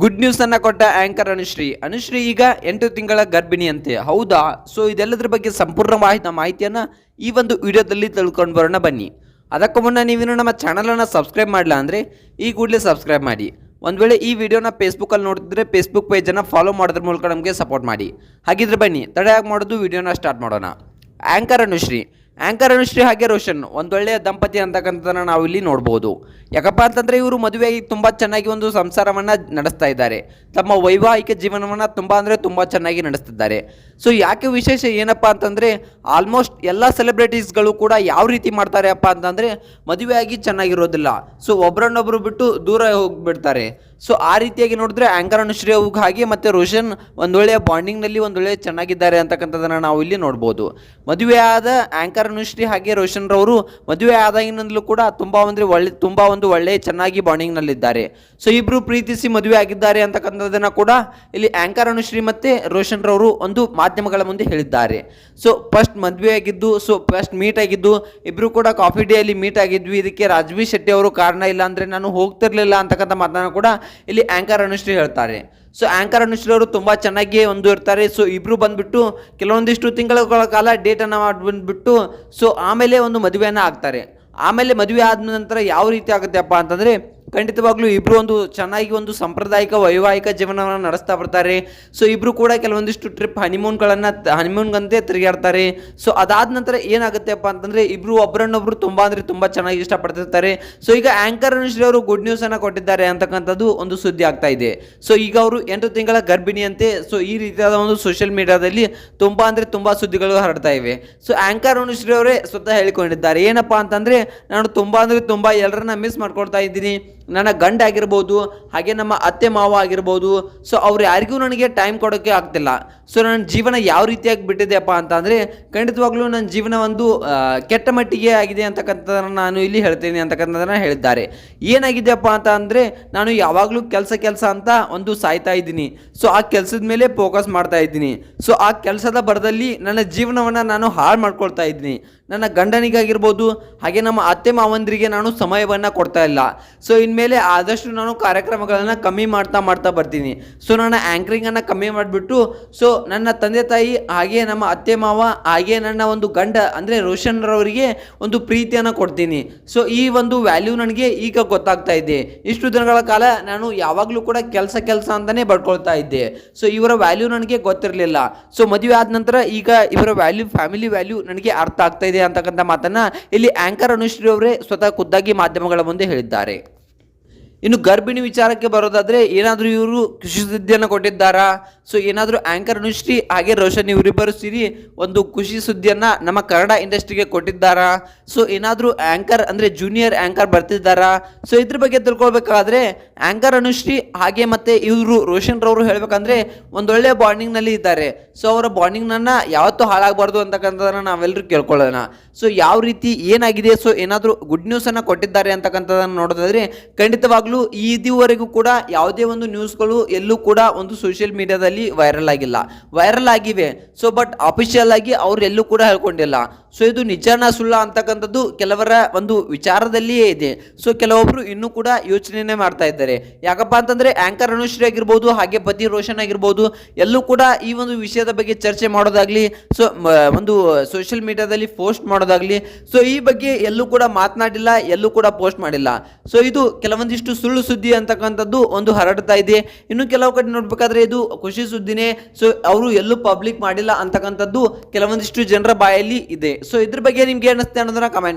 Good news ಅನ್ನ ಕೊಟ್ಟ anchor Anushree ಈಗ 8 ತಿಂಗಳ ಗರ್ಭಿಣಿ ಅಂತೆ. ಹೌದಾ? ಸೊ ಇದೆಲ್ಲದರ ಬಗ್ಗೆ ಸಂಪೂರ್ಣ ಮಾಹಿತಿಯನ್ನ ಈ ಒಂದು ವಿಡಿಯೋದಲ್ಲಿ ತಿಳ್ಕೊಂಡು ಬರೋಣ ಬನ್ನಿ. ಅದಕ್ಕೂ ಮುನ್ನ ನೀವೇನು ನಮ್ಮ ಚಾನಲನ್ನು ಸಬ್ಸ್ಕ್ರೈಬ್ ಮಾಡಲ್ಲ ಅಂದರೆ ಈ ಕೂಡಲೇ ಸಬ್ಸ್ಕ್ರೈಬ್ ಮಾಡಿ. ಒಂದು ವೇಳೆ ಈ ವಿಡಿಯೋನ ಫೇಸ್ಬುಕ್ಕಲ್ಲಿ ನೋಡ್ತಿದ್ರೆ ಫೇಸ್ಬುಕ್ ಪೇಜನ್ನು ಫಾಲೋ ಮಾಡೋದ್ರ ಮೂಲಕ ನಮಗೆ ಸಪೋರ್ಟ್ ಮಾಡಿ. ಹಾಗಿದ್ರೆ ಬನ್ನಿ ತಡೆಯಾಗಿ ಮಾಡೋದು ವಿಡಿಯೋನ ಸ್ಟಾರ್ಟ್ ಮಾಡೋಣ. ಆಂಕರ್ ಅನುಶ್ರೀ ಹಾಗೆ ರೋಷನ್ ಒಂದೊಳ್ಳೆಯ ದಂಪತಿ ಅಂತಕ್ಕಂಥದ್ದನ್ನು ನಾವು ಇಲ್ಲಿ ನೋಡ್ಬೋದು. ಯಾಕಪ್ಪ ಅಂತಂದರೆ ಇವರು ಮದುವೆಯಾಗಿ ತುಂಬ ಚೆನ್ನಾಗಿ ಒಂದು ಸಂಸಾರವನ್ನು ನಡೆಸ್ತಾ ಇದ್ದಾರೆ. ತಮ್ಮ ವೈವಾಹಿಕ ಜೀವನವನ್ನು ತುಂಬ ಚೆನ್ನಾಗಿ ನಡೆಸ್ತಿದ್ದಾರೆ. ಸೊ ಯಾಕೆ ವಿಶೇಷ ಏನಪ್ಪ ಅಂತಂದರೆ ಆಲ್ಮೋಸ್ಟ್ ಎಲ್ಲ ಸೆಲೆಬ್ರಿಟೀಸ್ಗಳು ಕೂಡ ಯಾವ ರೀತಿ ಮಾಡ್ತಾರೆ ಅಪ್ಪ ಅಂತಂದರೆ ಮದುವೆಯಾಗಿ ಚೆನ್ನಾಗಿರೋದಿಲ್ಲ. ಸೊ ಒಬ್ಬರನ್ನೊಬ್ಬರು ಬಿಟ್ಟು ದೂರ ಹೋಗಿಬಿಡ್ತಾರೆ. ಸೊ ಆ ರೀತಿಯಾಗಿ ನೋಡಿದ್ರೆ ಆಂಕರ್ ಅನುಶ್ರೀ ಹಾಗೆ ಮತ್ತು ರೋಷನ್ ಒಂದೊಳ್ಳೆಯ ಬಾಂಡಿಂಗ್ನಲ್ಲಿ ಒಂದೊಳ್ಳೆಯ ಚೆನ್ನಾಗಿದ್ದಾರೆ ಅಂತಕ್ಕಂಥದ್ದನ್ನು ನಾವು ಇಲ್ಲಿ ನೋಡ್ಬೋದು. ಮದುವೆಯಾದ ಆಂಕರ್ ಅನುಶ್ರೀ ಹಾಗೆ ರೋಷನ್ ರವರು ಮದುವೆ ಆದಾಗಿನಿಂದಲೂ ಕೂಡ ತುಂಬ ಒಂದು ಒಳ್ಳೆಯ ಚೆನ್ನಾಗಿ ಬಾಂಡಿಂಗ್ನಲ್ಲಿದ್ದಾರೆ. ಸೊ ಇಬ್ಬರು ಪ್ರೀತಿಸಿ ಮದುವೆ ಆಗಿದ್ದಾರೆ ಅಂತಕ್ಕಂಥದ್ದನ್ನು ಕೂಡ ಇಲ್ಲಿ ಆಂಕರ್ ಅನುಶ್ರೀ ಮತ್ತು ರೋಷನ್ ರವರು ಒಂದು ಮಾಧ್ಯಮಗಳ ಮುಂದೆ ಹೇಳಿದ್ದಾರೆ. ಸೊ ಫಸ್ಟ್ ಮದುವೆ ಆಗಿದ್ದು, ಸೊ ಫಸ್ಟ್ ಮೀಟ್ ಆಗಿದ್ದು ಇಬ್ಬರು ಕೂಡ ಕಾಫಿ ಡೇಯಲ್ಲಿ ಮೀಟ್ ಆಗಿದ್ವಿ. ಇದಕ್ಕೆ ರಾಜ್ವೀರ್ ಶೆಟ್ಟಿ ಅವರು ಕಾರಣ, ಇಲ್ಲ ಅಂದರೆ ನಾನು ಹೋಗ್ತಿರ್ಲಿಲ್ಲ ಅಂತಕ್ಕಂಥ ಮಾತನ್ನು ಕೂಡ ಇಲ್ಲಿ ಆಂಕರ್ ಅನುಶ್ರೀ ಹೇಳ್ತಾರೆ. ಸೊ ಆಂಕರ್ ಅನುಶ್ರೀ ಅವರು ತುಂಬ ಚೆನ್ನಾಗಿ ಒಂದು ಇರ್ತಾರೆ. ಸೊ ಇಬ್ಬರು ಬಂದುಬಿಟ್ಟು ಕೆಲವೊಂದಿಷ್ಟು ತಿಂಗಳ ಕಾಲ ಡೇಟನ್ನು ಬಂದುಬಿಟ್ಟು ಸೊ ಆಮೇಲೆ ಒಂದು ಮದುವೆಯನ್ನು ಆಗ್ತಾರೆ. ಆಮೇಲೆ ಮದುವೆ ಆದ ನಂತರ ಯಾವ ರೀತಿ ಆಗುತ್ತೆ ಅಪ್ಪ ಅಂತಂದರೆ ಖಂಡಿತವಾಗ್ಲೂ ಇಬ್ಬರು ಒಂದು ಚೆನ್ನಾಗಿ ಒಂದು ಸಾಂಪ್ರದಾಯಿಕ ವೈವಾಹಿಕ ಜೀವನವನ್ನು ನಡೆಸ್ತಾ ಬರ್ತಾರೆ. ಸೊ ಇಬ್ಬರು ಕೂಡ ಕೆಲವೊಂದಿಷ್ಟು ಟ್ರಿಪ್ ಹನಿಮೂನ್ಗಂತೆ ತಿರುಗಾಡ್ತಾರೆ. ಸೊ ಅದಾದ ನಂತರ ಏನಾಗುತ್ತೆ ಅಪ್ಪ ಅಂತಂದರೆ ಇಬ್ಬರು ಒಬ್ಬರನ್ನೊಬ್ಬರು ತುಂಬ ಚೆನ್ನಾಗಿ ಇಷ್ಟಪಡ್ತಿರ್ತಾರೆ. ಸೊ ಈಗ ಆಂಕರ್ ಅನುಶ್ರೀ ಅವರು ಗುಡ್ ನ್ಯೂಸನ್ನು ಕೊಟ್ಟಿದ್ದಾರೆ ಅಂತಕ್ಕಂಥದ್ದು ಒಂದು ಸುದ್ದಿ ಆಗ್ತಾ ಇದೆ. ಸೊ ಈಗ ಅವರು 8 ತಿಂಗಳ ಗರ್ಭಿಣಿಯಂತೆ. ಸೊ ಈ ರೀತಿಯಾದ ಒಂದು ಸೋಷಿಯಲ್ ಮೀಡಿಯಾದಲ್ಲಿ ತುಂಬ ಸುದ್ದಿಗಳು ಹರಡ್ತಾ ಇವೆ. ಸೊ ಆಂಕರ್ ಅನುಶ್ರೀ ಅವರೇ ಸ್ವತಃ ಹೇಳಿಕೊಂಡಿದ್ದಾರೆ. ಏನಪ್ಪ ಅಂತಂದರೆ ನಾನು ತುಂಬ ಎಲ್ಲರನ್ನ ಮಿಸ್ ಮಾಡ್ಕೊಳ್ತಾ ಇದ್ದೀನಿ. ನನ್ನ ಗಂಡ ಆಗಿರ್ಬೋದು, ಹಾಗೆ ನಮ್ಮ ಅತ್ತೆ ಮಾವ ಆಗಿರ್ಬೋದು. ಸೊ ಅವ್ರು ಯಾರಿಗೂ ನನಗೆ ಟೈಮ್ ಕೊಡೋಕ್ಕೆ ಆಗ್ತಿಲ್ಲ. ಸೊ ನನ್ನ ಜೀವನ ಯಾವ ರೀತಿಯಾಗಿ ಬಿಟ್ಟಿದೆಯಪ್ಪ ಅಂತ ಅಂದರೆ ಖಂಡಿತವಾಗ್ಲೂ ನನ್ನ ಜೀವನ ಒಂದು ಕೆಟ್ಟ ಮಟ್ಟಿಗೆ ಆಗಿದೆ ಅಂತಕ್ಕಂಥದ್ದನ್ನು ನಾನು ಇಲ್ಲಿ ಹೇಳ್ತೀನಿ ಅಂತಕ್ಕಂಥದ್ದನ್ನು ಹೇಳಿದ್ದಾರೆ. ಏನಾಗಿದೆಯಪ್ಪ ಅಂತ ಅಂದರೆ ನಾನು ಯಾವಾಗಲೂ ಕೆಲಸ ಅಂತ ಒಂದು ಸಾಯ್ತಾ ಇದ್ದೀನಿ. ಸೊ ಆ ಕೆಲಸದ ಮೇಲೆ ಫೋಕಸ್ ಮಾಡ್ತಾ ಇದ್ದೀನಿ. ಸೊ ಆ ಕೆಲಸದ ಬರದಲ್ಲಿ ನನ್ನ ಜೀವನವನ್ನು ನಾನು ಹಾಳು ಮಾಡ್ಕೊಳ್ತಾ ಇದ್ದೀನಿ. ನನ್ನ ಗಂಡನಿಗಾಗಿರ್ಬೋದು, ಹಾಗೆ ನಮ್ಮ ಅತ್ತೆ ಮಾವಂದರಿಗೆ ನಾನು ಸಮಯವನ್ನು ಕೊಡ್ತಾ ಇಲ್ಲ. ಸೊ ಇನ್ಮೇಲೆ ಆದಷ್ಟು ನಾನು ಕಾರ್ಯಕ್ರಮಗಳನ್ನು ಕಮ್ಮಿ ಮಾಡ್ತಾ ಬರ್ತೀನಿ. ಸೊ ನನ್ನ ಆ್ಯಂಕರಿಂಗನ್ನು ಕಮ್ಮಿ ಮಾಡಿಬಿಟ್ಟು ಸೊ ನನ್ನ ತಂದೆ ತಾಯಿ ಹಾಗೆ ನಮ್ಮ ಅತ್ತೆ ಮಾವ ಹಾಗೆ ನನ್ನ ಒಂದು ಗಂಡ ಅಂದರೆ ರೋಷನ್ ರವರಿಗೆ ಒಂದು ಪ್ರೀತಿಯನ್ನು ಕೊಡ್ತೀನಿ. ಸೊ ಈ ಒಂದು ವ್ಯಾಲ್ಯೂ ನನಗೆ ಈಗ ಗೊತ್ತಾಗ್ತಾ ಇದೆ. ಇಷ್ಟು ದಿನಗಳ ಕಾಲ ನಾನು ಯಾವಾಗಲೂ ಕೂಡ ಕೆಲಸ ಅಂತಲೇ ಬಡ್ಕೊಳ್ತಾ ಇದ್ದೆ. ಸೊ ಇವರ ವ್ಯಾಲ್ಯೂ ನನಗೆ ಗೊತ್ತಿರಲಿಲ್ಲ. ಸೊ ಮದುವೆ ಆದ ನಂತರ ಈಗ ಇವರ ವ್ಯಾಲ್ಯೂ, ಫ್ಯಾಮಿಲಿ ವ್ಯಾಲ್ಯೂ ನನಗೆ ಅರ್ಥ ಆಗ್ತಾ ಇದೆ ಅಂತಕ್ಕಂಥ ಮಾತನ್ನ ಇಲ್ಲಿ ಆಂಕರ್ ಅನುಶ್ರೀ ಅವರೇ ಸ್ವತಃ ಖುದ್ದಾಗಿ ಮಾಧ್ಯಮಗಳ ಮುಂದೆ ಹೇಳಿದ್ದಾರೆ. ಇನ್ನು ಗರ್ಭಿಣಿ ವಿಚಾರಕ್ಕೆ ಬರೋದಾದ್ರೆ ಏನಾದರೂ ಇವರು ಖುಷಿ ಸುದ್ದಿಯನ್ನು ಕೊಟ್ಟಿದ್ದಾರಾ? ಸೊ ಏನಾದರೂ ಆಂಕರ್ ಅನುಶ್ರೀ ಹಾಗೆ ರೋಷನ್ ಇವರಿಬ್ಬರು ಸೇರಿ ಒಂದು ಖುಷಿ ಸುದ್ದಿಯನ್ನು ನಮ್ಮ ಕನ್ನಡ ಇಂಡಸ್ಟ್ರಿಗೆ ಕೊಟ್ಟಿದ್ದಾರಾ? ಸೊ ಏನಾದರೂ ಆಂಕರ್ ಅಂದರೆ ಜೂನಿಯರ್ ಆಂಕರ್ ಬರ್ತಿದ್ದಾರಾ? ಸೊ ಇದ್ರ ಬಗ್ಗೆ ತಿಳ್ಕೊಳ್ಬೇಕಾದ್ರೆ ಆಂಕರ್ ಅನುಶ್ರೀ ಹಾಗೆ ಮತ್ತು ಇವರು ರೋಷನ್ ರವರು ಹೇಳಬೇಕಂದ್ರೆ ಒಂದೊಳ್ಳೆಯ ಬಾಂಡಿಂಗ್ನಲ್ಲಿ ಇದ್ದಾರೆ. ಸೊ ಅವರ ಬಾಂಡಿಂಗ್ನನ್ನು ಯಾವತ್ತೂ ಹಾಳಾಗಬಾರ್ದು ಅಂತಕ್ಕಂಥದ್ದನ್ನು ನಾವೆಲ್ಲರೂ ಕೇಳ್ಕೊಳ್ಳೋಣ. ಸೊ ಯಾವ ರೀತಿ ಏನಾಗಿದೆ, ಸೊ ಏನಾದರೂ ಗುಡ್ ನ್ಯೂಸನ್ನು ಕೊಟ್ಟಿದ್ದಾರೆ ಅಂತಕ್ಕಂಥದ್ದನ್ನು ನೋಡೋದಾದರೆ ಖಂಡಿತವಾಗ್ಲೂ ಇದುವರೆಗೂ ಕೂಡ ಯಾವುದೇ ಒಂದು ನ್ಯೂಸ್ಗಳು ಎಲ್ಲೂ ಕೂಡ ಒಂದು ಸೋಷಿಯಲ್ ಮೀಡಿಯಾದಲ್ಲಿ ವೈರಲ್ ಆಗಿವೆ. ಸೊ ಬಟ್ ಅಫಿಷಿಯಲ್ ಆಗಿ ಅವ್ರು ಎಲ್ಲೂ ಕೂಡ ಹೇಳ್ಕೊಂಡಿಲ್ಲ. ಸೊ ಇದು ನಿಜಾನ ಸುಳ್ಳ ಅಂತಕ್ಕಂಥದ್ದು ಕೆಲವರ ಒಂದು ವಿಚಾರದಲ್ಲಿಯೇ ಇದೆ. ಸೊ ಕೆಲವೊಬ್ರು ಇನ್ನೂ ಕೂಡ ಯೋಚನೆ ಮಾಡ್ತಾ ಇದ್ದಾರೆ. ಯಾಕಪ್ಪ ಅಂತಂದರೆ ಆಂಕರ್ ಅನುಶ್ರೀ ಆಗಿರ್ಬೋದು, ಹಾಗೆ ಪತಿ ರೋಷನ್ ಆಗಿರ್ಬೋದು, ಎಲ್ಲೂ ಕೂಡ ಈ ಒಂದು ವಿಷಯದ ಬಗ್ಗೆ ಚರ್ಚೆ ಮಾಡೋದಾಗ್ಲಿ, ಸೊ ಒಂದು ಸೋಷಿಯಲ್ ಮೀಡಿಯಾದಲ್ಲಿ ಪೋಸ್ಟ್ ಮಾಡೋದಾಗ್ಲಿ, ಸೊ ಈ ಬಗ್ಗೆ ಎಲ್ಲೂ ಕೂಡ ಮಾತನಾಡಿಲ್ಲ, ಎಲ್ಲೂ ಕೂಡ ಪೋಸ್ಟ್ ಮಾಡಿಲ್ಲ. ಸೊ ಇದು ಕೆಲವೊಂದಿಷ್ಟು ಸುಳ್ಳು ಸುದ್ದಿ ಅಂತಕ್ಕಂಥದ್ದು ಒಂದು ಹರಡ್ತಾ ಇದೆ. ಇನ್ನು ಕೆಲವು ಕಡೆ ನೋಡ್ಬೇಕಾದ್ರೆ ಇದು ಖುಷಿ ಸುದ್ದಿನೇ. ಸೊ ಅವರು ಎಲ್ಲೂ ಪಬ್ಲಿಕ್ ಮಾಡಿಲ್ಲ ಅಂತಕ್ಕಂಥದ್ದು ಕೆಲವೊಂದಿಷ್ಟು ಜನರ ಬಾಯಲ್ಲಿ ಇದೆ. ಸೊ ಇದ್ರ ಬಗ್ಗೆ ನಿಮ್ಗೆ ಏನಿಸುತ್ತೆ ಅನ್ನೋದನ್ನ ಕಮೆಂಟ್